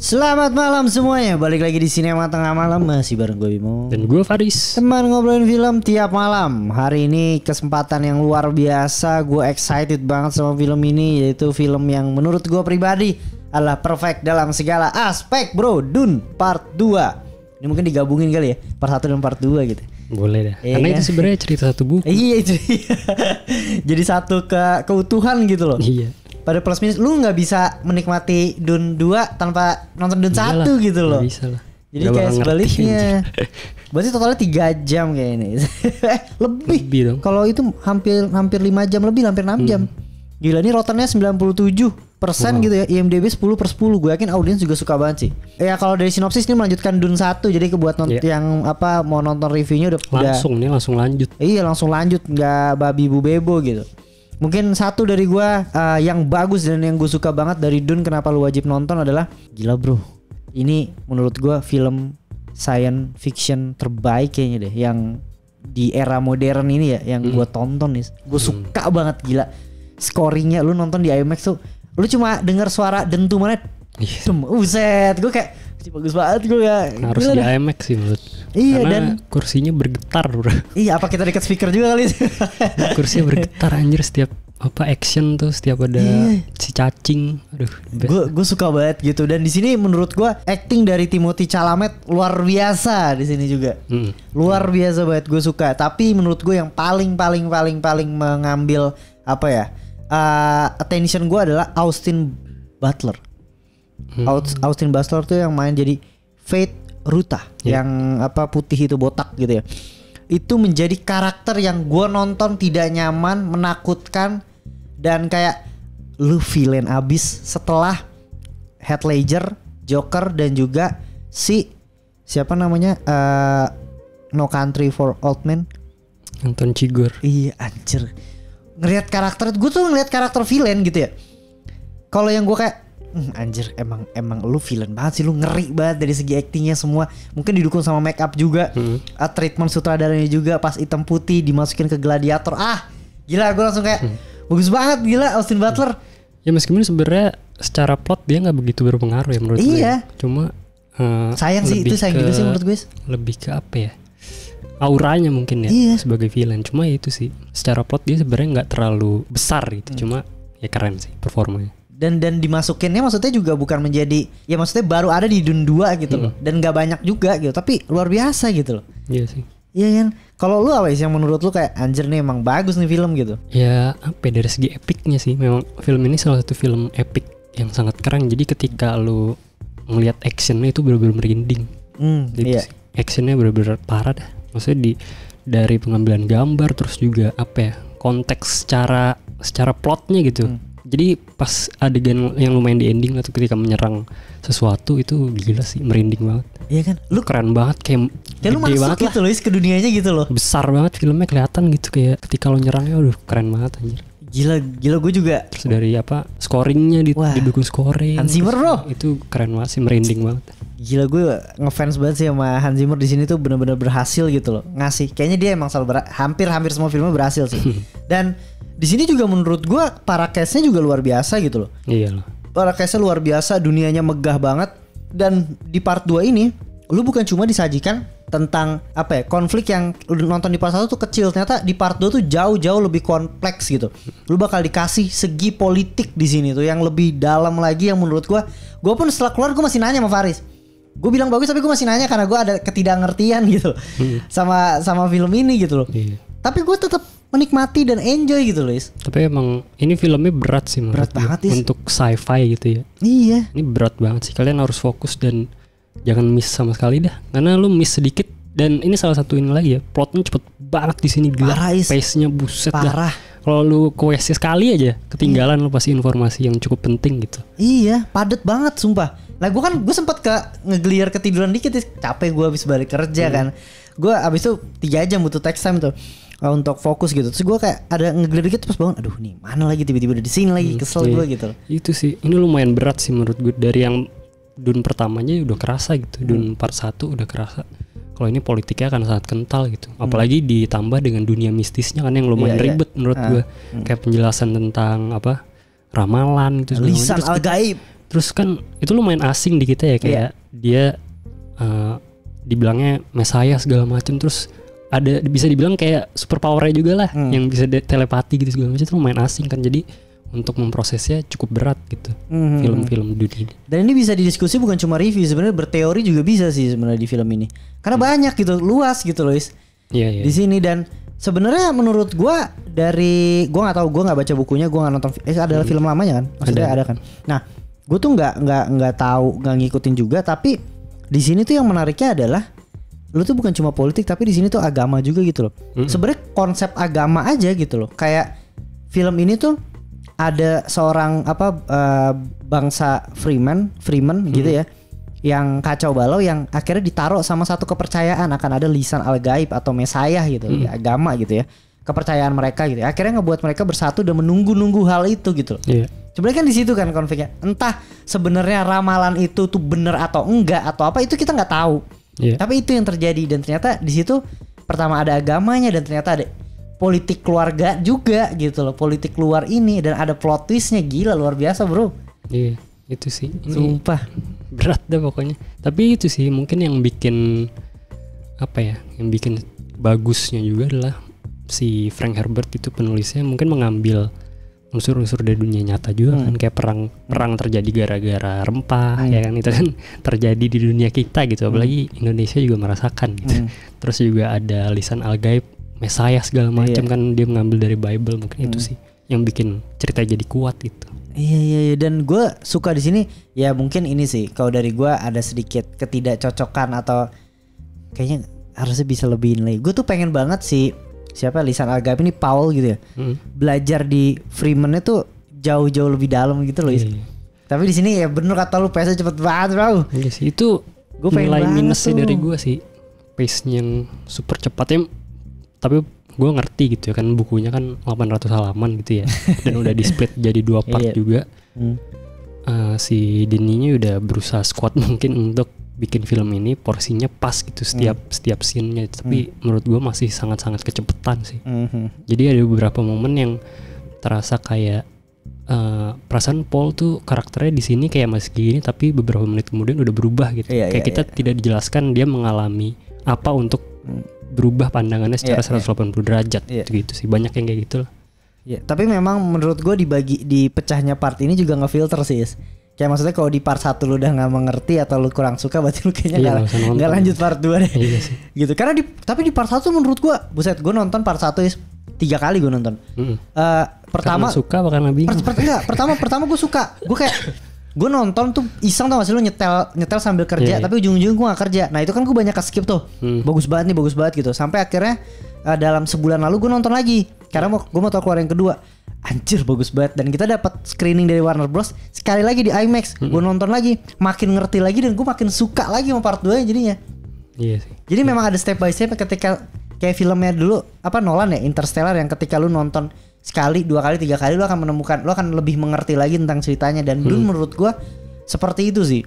Selamat malam semuanya, balik lagi di Sinema Tengah Malam. Masih bareng gue Bimo dan gue Faris, teman ngobrolin film tiap malam. Hari ini kesempatan yang luar biasa. Gue excited banget sama film ini, yaitu film yang menurut gue pribadi adalah perfect dalam segala aspek, bro. Dune Part 2. Ini mungkin digabungin kali ya, Part 1 dan Part 2 gitu. Boleh dah, Iya karena kan? itu sebenarnya cerita satu buku. Iya itu. Jadi satu keutuhan gitu loh. Iya. Pada plus minus lu nggak bisa menikmati Dune 2 tanpa nonton Dune 1 Iyalah, gitu loh. bisa lah. Jadi Gak kayak bakal sebaliknya. Berarti totalnya 3 jam kayak ini. Lebih dong. Kalau itu hampir 5 jam lebih, hampir 6 jam. Gila, ini rotannya 97% gitu ya. IMDb 10/10. Gue yakin audiens juga suka banget sih. Ya kalau dari sinopsis ini melanjutkan Dune 1. Jadi buat yang apa mau nonton reviewnya langsung lanjut. Iya, langsung lanjut, nggak babi bu bebo gitu. Mungkin satu dari gue yang bagus dan yang gue suka banget dari Dune, kenapa lu wajib nonton adalah, gila bro, ini menurut gue film science fiction terbaik kayaknya deh yang di era modern ini ya, yang gue tonton nih. Gue suka banget, gila. Scoringnya lu nonton di IMAX tuh, lu cuma denger suara dentumannya, uset, gue kayak bagus banget gue ya. Harus di IMAX sih menurut. Iya, karena dan kursinya bergetar bro. Iya, apa kita dekat speaker juga kali? Kursinya bergetar anjir setiap apa action tuh, setiap ada si cacing. Aduh, gue suka banget gitu. Dan di sini menurut gue acting dari Timothée Chalamet luar biasa di sini juga. Luar biasa banget, gue suka. Tapi menurut gue yang paling mengambil apa ya? Attention gue adalah Austin Butler. Austin Butler tuh yang main jadi Fate Ruta, yang apa putih itu, botak gitu ya. Itu menjadi karakter yang gue nonton tidak nyaman, menakutkan, dan kayak lu villain abis setelah Heath Ledger, Joker, dan juga siapa namanya No Country for Old Men, Anton Chigurh. Iya anjir, ngelihat karakter villain gitu ya. Kalau yang gue kayak anjir, emang lu villain banget sih, lu ngeri banget dari segi aktingnya semua. Mungkin didukung sama make up juga, treatment sutradaranya juga pas hitam putih dimasukin ke gladiator. Gila, gue langsung kayak bagus banget, gila Austin Butler. Ya meskipun sebenarnya secara plot dia nggak begitu berpengaruh ya menurut gue. Iya. Cuma sayang sih itu, sayang juga sih menurut gue. Lebih ke apa ya? Auranya mungkin ya sebagai villain. Cuma itu sih, secara plot dia sebenarnya nggak terlalu besar gitu. Cuma ya keren sih performanya. Dan dimasukinnya maksudnya juga bukan menjadi, ya maksudnya baru ada di Dune 2 gitu loh. Dan gak banyak juga gitu, tapi luar biasa gitu loh. Iya sih. Iya kan. Kalau lu apa sih yang menurut lu kayak anjir nih emang bagus nih film gitu? Ya apa ya, dari segi epicnya sih, memang film ini salah satu film epic yang sangat keren. Jadi ketika lu ngelihat actionnya itu benar-benar merinding. Jadi actionnya benar-benar parah dah. Maksudnya dari pengambilan gambar, terus juga apa ya, konteks secara plotnya gitu. Jadi pas adegan yang lumayan di ending atau ketika menyerang sesuatu itu gila sih, merinding banget. Iya kan? Lu keren banget, kayak lu masuk gitu loh ke dunianya gitu loh. Besar banget filmnya, kelihatan gitu kayak ketika lo nyerangnya, aduh keren banget anjir. Gila gue juga. Terus dari apa, scoringnya didukung scoring. Hans Zimmer bro. Itu keren banget sih, merinding banget. Gila, gue ngefans banget sih sama Hans Zimmer di sini tuh, benar-benar berhasil gitu loh ngasih. Kayaknya dia emang selalu hampir semua filmnya berhasil sih. Dan di sini juga menurut gue para cast-nya juga luar biasa gitu loh. Iya loh. Para cast-nya luar biasa, dunianya megah banget. Dan di part 2 ini lu bukan cuma disajikan tentang apa ya, konflik yang lu nonton di part 1 tuh kecil, ternyata di part 2 tuh jauh lebih kompleks gitu. Lu bakal dikasih segi politik di sini tuh yang lebih dalam lagi, yang menurut gue pun setelah keluar gue masih nanya sama Faris. Gue bilang bagus, tapi gue masih nanya karena gue ada ketidakngertian gitu sama film ini gitu loh. Tapi gue tetap menikmati dan enjoy gitu loh, Is. Tapi emang ini filmnya berat sih menurut gue. Banget, Is. Untuk sci-fi gitu ya. Iya. Ini berat banget sih. Kalian harus fokus dan jangan miss sama sekali dah. Karena lu miss sedikit, dan ini salah satu ini lagi ya, plotnya cepet banget di sini, gila. Pace-nya buset dah. Kalau lu quest sekali aja ketinggalan, lu pasti informasi yang cukup penting gitu. Iya, padet banget sumpah. Lah gue sempet ngegeliar ketiduran dikit, capek gue habis balik kerja kan. Gue abis itu 3 jam butuh text time tuh untuk fokus gitu. Terus gue kayak ada ngegeliar dikit, pas bangun, aduh nih mana lagi, tiba-tiba udah di sini lagi, kesel gue gitu. Itu sih, ini lumayan berat sih menurut gue. Dari yang Dune pertamanya udah kerasa gitu, Dune part 1 udah kerasa. Kalau ini politiknya akan sangat kental gitu. Apalagi ditambah dengan dunia mistisnya kan yang lumayan ribet menurut gue. Kayak penjelasan tentang apa, ramalan gitu, lisan al-gaib. Terus kan itu lumayan asing di kita ya, kayak dia dibilangnya Messiah segala macam, terus ada bisa dibilang kayak super powernya juga lah, yang bisa telepati gitu segala macam, itu lumayan asing kan. Jadi untuk memprosesnya cukup berat gitu film-film dunia. Dan ini bisa didiskusi bukan cuma review, sebenarnya berteori juga bisa sih sebenarnya di film ini. Karena banyak gitu, luas gitu loh Iya. Di sini. Dan sebenarnya menurut gua gua nggak tahu, gua nggak baca bukunya, gua nggak nonton. Adalah film lamanya kan? Maksudnya ada kan. Nah, gua tuh nggak tahu, nggak ngikutin juga. Tapi di sini tuh yang menariknya adalah lu tuh bukan cuma politik, tapi di sini tuh agama juga gitu loh. Sebenarnya konsep agama aja gitu loh. Kayak film ini tuh ada seorang bangsa Freeman gitu ya, yang kacau balau, yang akhirnya ditaruh sama satu kepercayaan akan ada lisan al-gaib atau Mesiah gitu, ya, agama gitu ya, kepercayaan mereka gitu ya. Akhirnya ngebuat mereka bersatu dan menunggu hal itu gitu loh. Sebenarnya kan di situ kan konfliknya. Entah sebenarnya ramalan itu tuh bener atau enggak atau apa, itu kita nggak tahu. Tapi itu yang terjadi, dan ternyata di situ pertama ada agamanya, dan ternyata ada politik keluarga juga gitu loh, politik luar ini, dan ada plot twistnya gila luar biasa bro. Iya itu sih, sumpah berat dah pokoknya. Tapi itu sih mungkin yang bikin yang bikin bagusnya juga adalah si Frank Herbert itu penulisnya mungkin mengambil unsur-unsur dari dunia nyata juga kan, kayak perang terjadi gara-gara rempah ya kan, itu kan terjadi di dunia kita gitu, apalagi Indonesia juga merasakan gitu. Terus juga ada lisan al-gaib, Mesiah segala macam kan, dia mengambil dari Bible, mungkin itu sih yang bikin cerita jadi kuat gitu. Iya, dan gue suka di sini ya, mungkin ini sih kalau dari gue ada sedikit ketidakcocokan atau kayaknya harusnya bisa lebihin lagi. Gue tuh pengen banget sih siapa lisan al-gaib ini, Paul gitu ya, belajar di Freeman itu jauh-jauh lebih dalam gitu loh. Tapi di sini ya bener kata lu, pace-nya cepet banget bro. Iya sih, itu gue nilai minusnya dari gue sih, pace-nya yang super cepatnya. Tapi gue ngerti gitu ya kan, bukunya kan 800 halaman gitu ya, dan udah di split jadi 2 part juga. Si Denny-nya udah berusaha squad mungkin untuk bikin film ini porsinya pas gitu setiap scene-nya, tapi menurut gue masih sangat-sangat kecepetan sih. Jadi ada beberapa momen yang terasa kayak perasaan Paul tuh karakternya di sini kayak masih gini, tapi beberapa menit kemudian udah berubah gitu. Kayak kita tidak dijelaskan dia mengalami apa untuk berubah pandangannya secara 180 derajat gitu sih. Banyak yang kayak gitu lah. Tapi memang menurut gue di pecahnya part ini juga ngefilter sih. Kayak maksudnya kalau di part 1 lu udah gak mengerti atau lu kurang suka, berarti lu kayaknya gak lanjut part 2 deh. Gitu. Karena tapi di part 1 menurut gue, buset, gue nonton part 1 3 kali gue nonton. Pertama karena suka karena bingung. Pertama gue suka. Gue kayak gue nonton tuh iseng, tau gak sih lu nyetel sambil kerja, tapi ujung-ujungnya gue gak kerja. Nah itu kan gue banyak skip tuh. Bagus banget gitu. Sampai akhirnya dalam sebulan lalu gue nonton lagi, karena gue mau tau keluar yang kedua. Anjir bagus banget. Dan kita dapat screening dari Warner Bros sekali lagi di IMAX. Gue nonton lagi, makin ngerti lagi, dan gue makin suka lagi sama part 2 jadinya. Iya sih. Jadi memang ada step by step ketika kayak filmnya dulu Nolan ya, Interstellar, yang ketika lu nonton sekali, 2 kali, 3 kali lu akan menemukan, lu akan lebih mengerti lagi tentang ceritanya. Dan dulu menurut gue seperti itu sih.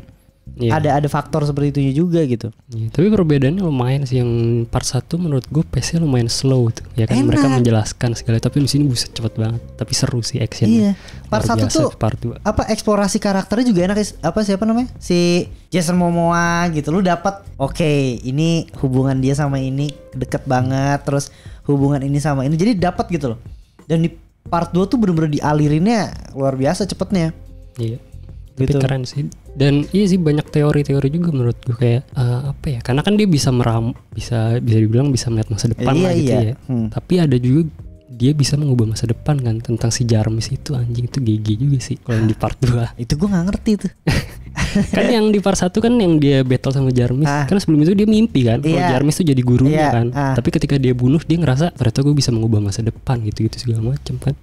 Ada faktor seperti itu juga gitu. Tapi perbedaannya lumayan sih, yang part 1 menurut gue pace-nya lumayan slow tuh. Ya kan, mereka menjelaskan segala, tapi di sini buset cepet banget. Tapi seru sih actionnya. Part 1 tuh part 2. Eksplorasi karakternya juga enak. Siapa namanya? Si Jason Momoa gitu. Lu dapat ini hubungan dia sama ini deket banget, terus hubungan ini sama ini. Jadi dapat gitu loh. Dan di part 2 tuh bener-bener dialirinnya luar biasa cepetnya. Iya. Tapi gitu. Keren sih. Dan iya sih, banyak teori-teori juga menurut gue kayak karena kan dia bisa dibilang bisa melihat masa depan lah gitu ya. Tapi ada juga dia bisa mengubah masa depan kan, tentang si Jarmis itu, anjing itu GG juga sih kalau yang di part 2. Itu gue gak ngerti tuh. Kan yang di part 1 kan yang dia battle sama Jarmis, kan sebelum itu dia mimpi kan kalau Jarmis tuh jadi gurunya kan. Tapi ketika dia bunuh, dia ngerasa ternyata gue bisa mengubah masa depan gitu segala macam kan.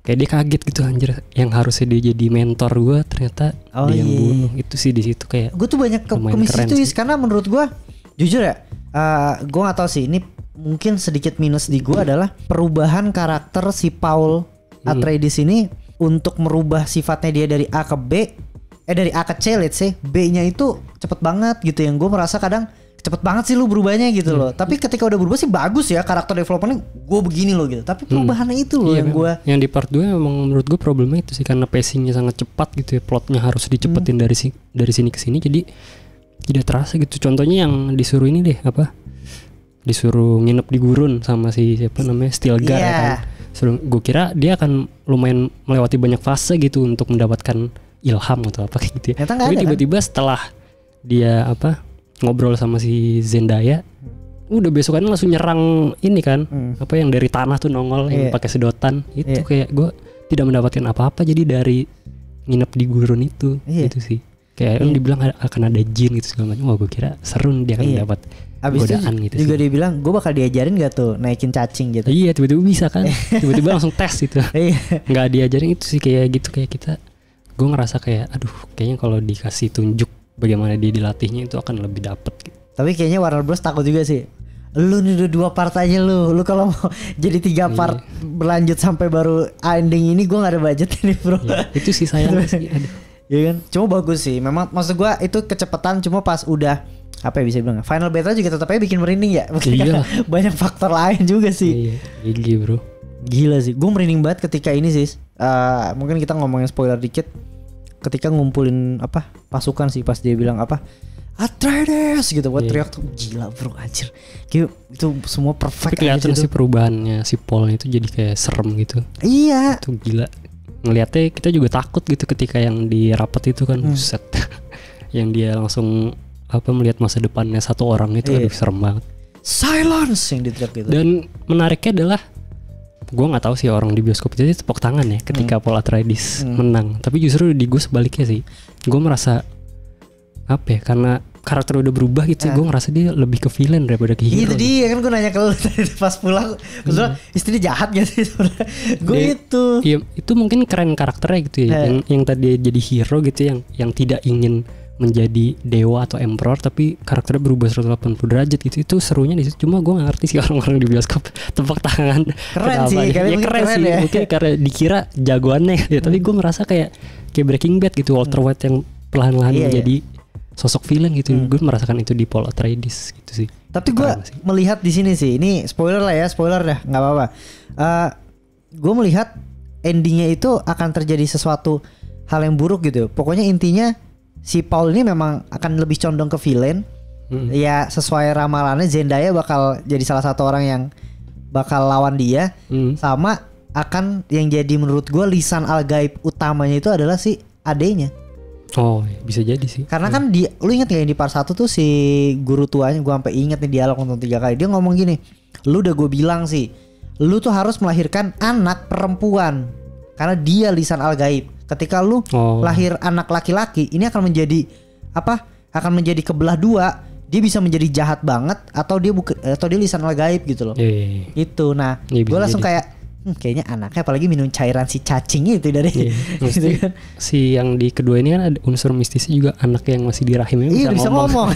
Kayak dia kaget gitu, anjir, yang harusnya dia jadi mentor gue ternyata dia yang bunuh. Itu sih di situ kayak gue tuh banyak kemisi itu karena menurut gue jujur ya, gue nggak tahu sih, ini mungkin sedikit minus di gue adalah perubahan karakter si Paul Atreides ini untuk merubah sifatnya dia dari A ke B, dari A ke C let's say, B-nya itu cepet banget gitu, yang gue merasa kadang cepet banget sih lu berubahnya gitu loh. Tapi ketika udah berubah sih bagus ya, karakter developmentnya gue begini loh gitu. Tapi perubahannya itu loh yang gue. Yang di part 2 emang menurut gue problemnya itu sih, karena pacingnya sangat cepat gitu ya, plotnya harus dicepetin dari sini ke sini, jadi tidak terasa gitu. Contohnya yang disuruh ini deh, apa? Disuruh nginep di gurun sama si siapa namanya, Stilgar ya kan. Gue kira dia akan lumayan melewati banyak fase gitu untuk mendapatkan ilham atau apa kayak gitu ya. Tapi tiba-tiba kan? Setelah dia apa ngobrol sama si Zendaya, udah besokannya langsung nyerang ini kan, apa yang dari tanah tuh nongol yang pakai sedotan itu, kayak gue tidak mendapatkan apa-apa jadi dari nginep di gurun itu gitu sih. Kayak kan dibilang akan ada jin gitu segala macam. Wah, gue kira seru dia akan dapat godaan gitu. Juga dia bilang gue bakal diajarin gak tuh naikin cacing gitu. Iya, tiba-tiba bisa kan. Tiba-tiba langsung tes gitu. Nggak diajarin itu sih, kayak gitu, kayak kita. Gue ngerasa kayak aduh, kayaknya kalau dikasih tunjuk bagaimana dia dilatihnya itu akan lebih dapet gitu. Tapi kayaknya Warner Bros takut juga sih. Lu nih udah 2 part aja lu kalau mau jadi 3 part berlanjut sampai baru ending ini gue gak ada budget ini bro. Itu sih sayang sih. Aduh. Ya kan, cuma bagus sih. Memang maksud gue itu kecepatan, cuma pas udah apa ya bisa bilang Final Battle juga tetap aja bikin merinding ya. Iya. Banyak faktor lain juga sih. Iya, gila bro. Gila sih, gue merinding banget ketika ini sih. Mungkin kita ngomongin spoiler dikit. Ketika ngumpulin apa pasukan sih, pas dia bilang apa Atreides gitu, buat teriak tuh gila bro, anjir. Kayak itu semua perfect. Tapi kelihatan sih perubahannya si Paul itu jadi kayak serem gitu. Iya. Itu gila. Ngeliatnya kita juga takut gitu ketika yang di rapat itu kan, buset. Yang dia langsung apa melihat masa depannya satu orang itu, aduh serem banget. Silence yang diteriak gitu. Dan menariknya adalah gue nggak tahu sih orang di bioskop itu tepuk tangan ya ketika Paul Atreides menang. Tapi justru di gue sebaliknya sih. Gue merasa apa ya, karena karakter udah berubah gitu, gue ngerasa dia lebih ke villain daripada ke hero. Itu dia kan, gue nanya ke lu tadi pas pulang, istri jahat gak sih sebenarnya? Gue itu. Iya, itu mungkin keren karakternya gitu ya. Yang tadi jadi hero gitu, yang tidak ingin menjadi dewa atau emperor, tapi karakternya berubah 180 derajat gitu. Itu serunya di situ. Cuma gue nggak ngerti sih orang-orang di bioskop tepuk tangan. Keren sih, ya keren sih. Ya. Mungkin karena dikira jagoannya ya. Tapi gue ngerasa kayak Breaking Bad gitu, Walter White yang perlahan-lahan menjadi sosok villain gitu. Gue merasakan itu di Paul Atreides gitu sih. Tapi gue melihat di sini sih, ini spoiler lah ya, spoiler dah, nggak apa-apa. Gue melihat endingnya itu akan terjadi sesuatu hal yang buruk gitu. Pokoknya intinya si Paul ini memang akan lebih condong ke villain. Ya sesuai ramalannya Zendaya bakal jadi salah satu orang yang bakal lawan dia. Sama akan yang jadi menurut gue lisan al-gaib utamanya itu adalah si adenya. Oh bisa jadi sih. Karena kan lu inget gak yang di part 1 tuh si guru tuanya, gue sampai inget nih dialog nonton 3 kali. Dia ngomong gini, lu udah gue bilang sih, lu tuh harus melahirkan anak perempuan karena dia lisan al-gaib. Ketika lu lahir anak laki-laki, ini akan menjadi apa? Akan menjadi kebelah dua. Dia bisa menjadi jahat banget atau dia lisan al-gaib gitu loh. Itu. Nah, gue langsung kayak kayaknya anaknya, apalagi minum cairan si cacing itu dari gitu kan. Si yang di kedua ini kan ada unsur mistisnya juga, anak yang masih di rahimnya bisa ngomong.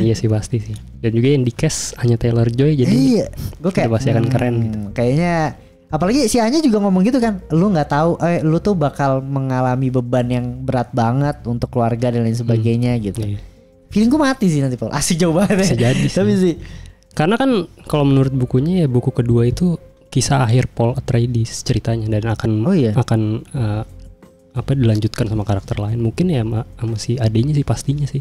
Iya sih pasti sih. Dan juga yang di cast hanya Taylor Joy, jadi gue kayak pasti akan keren gitu. Kayaknya apalagi si Anya juga ngomong gitu kan, lu nggak tahu lu tuh bakal mengalami beban yang berat banget untuk keluarga dan lain sebagainya gitu. Feeling gue mati sih nanti Paul. Asik jauh banget. Bisa jadi sih. Tapi sih karena kan kalau menurut bukunya ya, buku kedua itu kisah akhir Paul Atreides ceritanya, dan akan dilanjutkan sama karakter lain. Mungkin ya sama si adenya sih pastinya sih.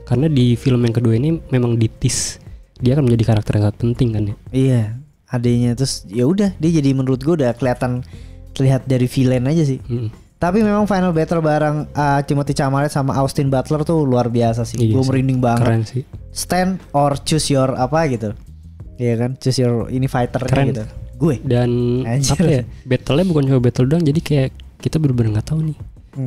Karena di film yang kedua ini memang ditis dia akan menjadi karakter yang sangat penting kan ya. Iya. Adanya, terus ya udah dia jadi menurut gue udah terlihat dari villain aja sih. Tapi memang final battle bareng Timothée Chalamet sama Austin Butler tuh luar biasa sih. Gue merinding banget. Keren sih. Stand or choose your apa gitu. Iya kan, choose your ini fighter gitu. Gue. Dan apa ya? Battle-nya bukan cuma battle doang, jadi kayak kita bener-bener nggak tahu nih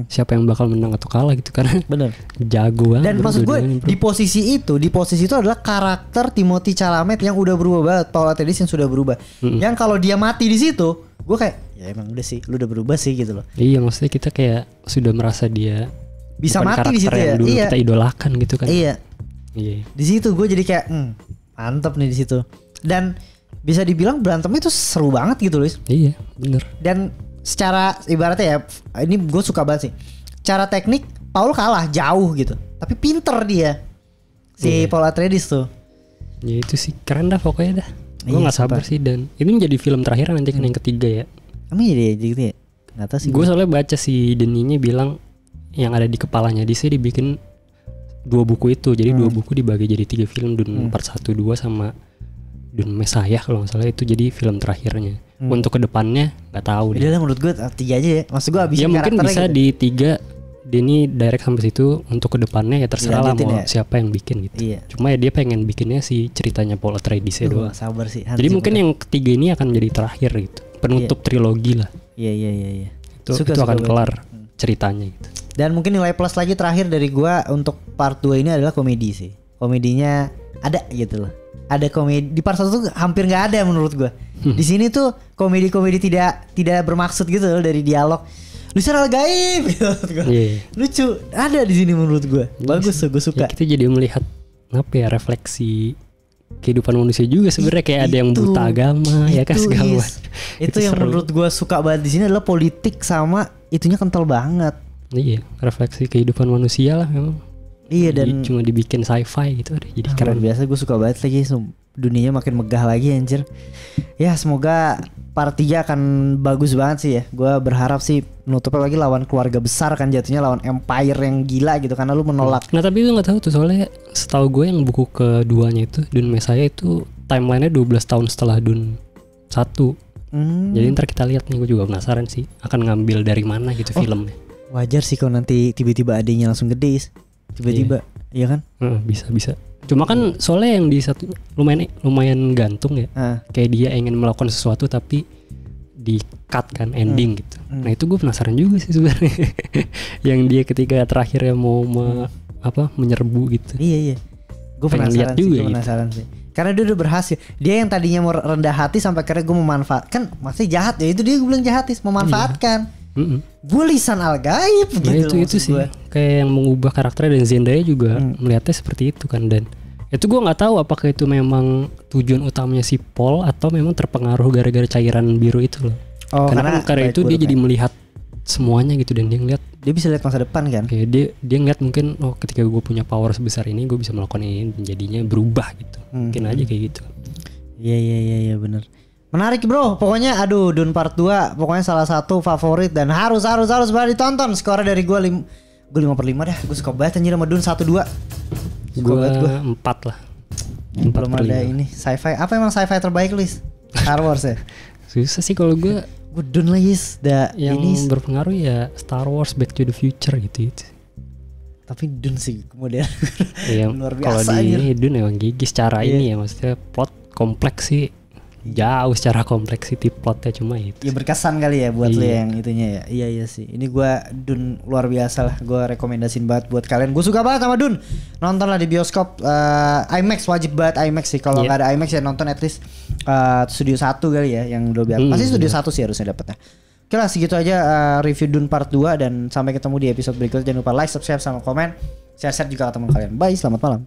siapa yang bakal menang atau kalah gitu, karena bener jago banget. Dan maksud gue di posisi itu adalah karakter Timothée Chalamet yang udah berubah banget, Paul Atreides yang sudah berubah. Yang kalau dia mati di situ, gue kayak ya emang udah sih, lu udah berubah sih gitu loh. Iya, maksudnya kita kayak sudah merasa dia bisa mati di situ ya. Dulu kita idolakan gitu kan. Iya. Di situ gue jadi kayak mantep nih di situ. Dan bisa dibilang berantemnya itu seru banget gitu loh. Iya, bener. Dan secara ibaratnya ya, ini gue suka banget sih. Cara teknik Paul kalah jauh gitu, tapi pinter dia. Si Paul Atreides tuh. Ya itu sih keren dah pokoknya dah. Gue Iya, nggak sabar sih, dan ini menjadi film terakhir nanti kan yang ketiga ya. Emang iya gitu ya? Nggak tahu sih. Gue soalnya baca si Denis-nya bilang yang ada di kepalanya DC dibikin 2 buku itu. Jadi 2 buku dibagi jadi 3 film, Dune Part 1, 2 sama Dune Messiah kalau nggak salah, itu jadi film terakhirnya. Untuk kedepannya nggak tahu deh. Udah lah, menurut gue 3 aja ya. Maksud gue habisin Ya mungkin bisa gitu. di 3 Denny direct sampai situ, untuk kedepannya ya terserah lah mau siapa yang bikin gitu. Iya. Cuma ya dia pengen bikinnya si ceritanya Paul Atreides doang. Sabar sih. Jadi mungkin yang ketiga ini akan jadi terakhir gitu, penutup trilogi lah. Iya. Itu akan kelar ceritanya gitu. Dan mungkin nilai plus lagi terakhir dari gua untuk part 2 ini adalah komedi sih. Komedinya ada gitu loh. Ada komedi di part 1 tuh hampir nggak ada menurut gua. Di sini tuh komedi-komedi tidak bermaksud gitu loh dari dialog. Lucu hal gaib gitu. Lucu ada di sini menurut gue. Bagus tuh, gue suka. Ya, kita jadi melihat apa ya, refleksi kehidupan manusia juga sebenarnya, kayak ada yang buta agama ya kan segala macam. Itu yang seru. Menurut gue suka banget di sini adalah politik sama itunya kental banget. Iya, refleksi kehidupan manusia lah memang. Iya, dan jadi cuma dibikin sci-fi gitu deh, jadi keren. Biasa gue suka banget lagi, dunianya makin megah lagi anjir. Ya semoga part 3 akan bagus banget sih ya. Gue berharap sih menutupnya lagi lawan keluarga besar kan, jatuhnya lawan empire yang gila gitu, karena lu menolak. Nah tapi gue gak tahu tuh, soalnya setahu gue yang buku keduanya itu Dune Messiah itu timelinenya 12 tahun setelah Dune 1. Jadi ntar kita lihat nih, gue juga penasaran sih akan ngambil dari mana gitu filmnya. Wajar sih kalau nanti tiba-tiba adanya langsung gede tiba-tiba, iya kan? Bisa. Cuma kan soalnya yang di satu lumayan gantung ya. Kayak dia ingin melakukan sesuatu tapi di cut kan ending gitu. Nah itu gue penasaran juga sih sebenarnya. Yang dia ketika terakhirnya mau menyerbu gitu. Iya. Gue penasaran sih. Karena dia udah berhasil. Dia yang tadinya mau rendah hati sampai akhirnya gue memanfaatkan. Kan masih jahat ya, itu dia gue bilang jahat, memanfaatkan. Gue lisan al-gaib gitu. Itu sih gue. Kayak yang mengubah karakternya, dan Zendaya juga melihatnya seperti itu kan. Dan itu gue nggak tahu apakah itu memang tujuan utamanya si Paul atau memang terpengaruh gara-gara cairan biru itu loh. Karena itu dia jadi melihat semuanya gitu, dan dia bisa lihat masa depan kan. Kayak dia ngeliat mungkin ketika gue punya power sebesar ini gue bisa melakukan ini, jadinya berubah gitu. Mungkin aja kayak gitu. Iya benar. Menarik bro, pokoknya Dune Part 2 pokoknya salah satu favorit dan harus banget ditonton. Skornya dari gue 5/5 dah. Gue suka banget anjir sama Dune 1-2. Gue 4 lah. 4 belum ada ini sci-fi. Apa emang sci-fi terbaik Luis? Star Wars ya? Susah sih kalau gue Dune lah Yis. Yang ini berpengaruh ya Star Wars, Back to the Future gitu. Tapi Dune sih kemudian luar biasa. Kalau di ini Dune emang gigi secara ini ya, maksudnya plot kompleks sih. Jauh secara kompleksiti plotnya, cuma itu. Ya berkesan kali ya buat lo yang itunya ya. Iya sih. Ini gue Dune luar biasa lah. Gue rekomendasiin banget buat kalian. Gue suka banget sama Dune. Nontonlah di bioskop IMAX, wajib banget IMAX sih. Kalau nggak ada IMAX ya nonton at least Studio 1 kali ya, yang udah biasa. Pasti Studio 1 sih harusnya dapetnya. Oke lah, segitu aja review Dune Part 2, dan sampai ketemu di episode berikutnya. Jangan lupa like, subscribe sama komen, share juga ke teman kalian. Bye, selamat malam.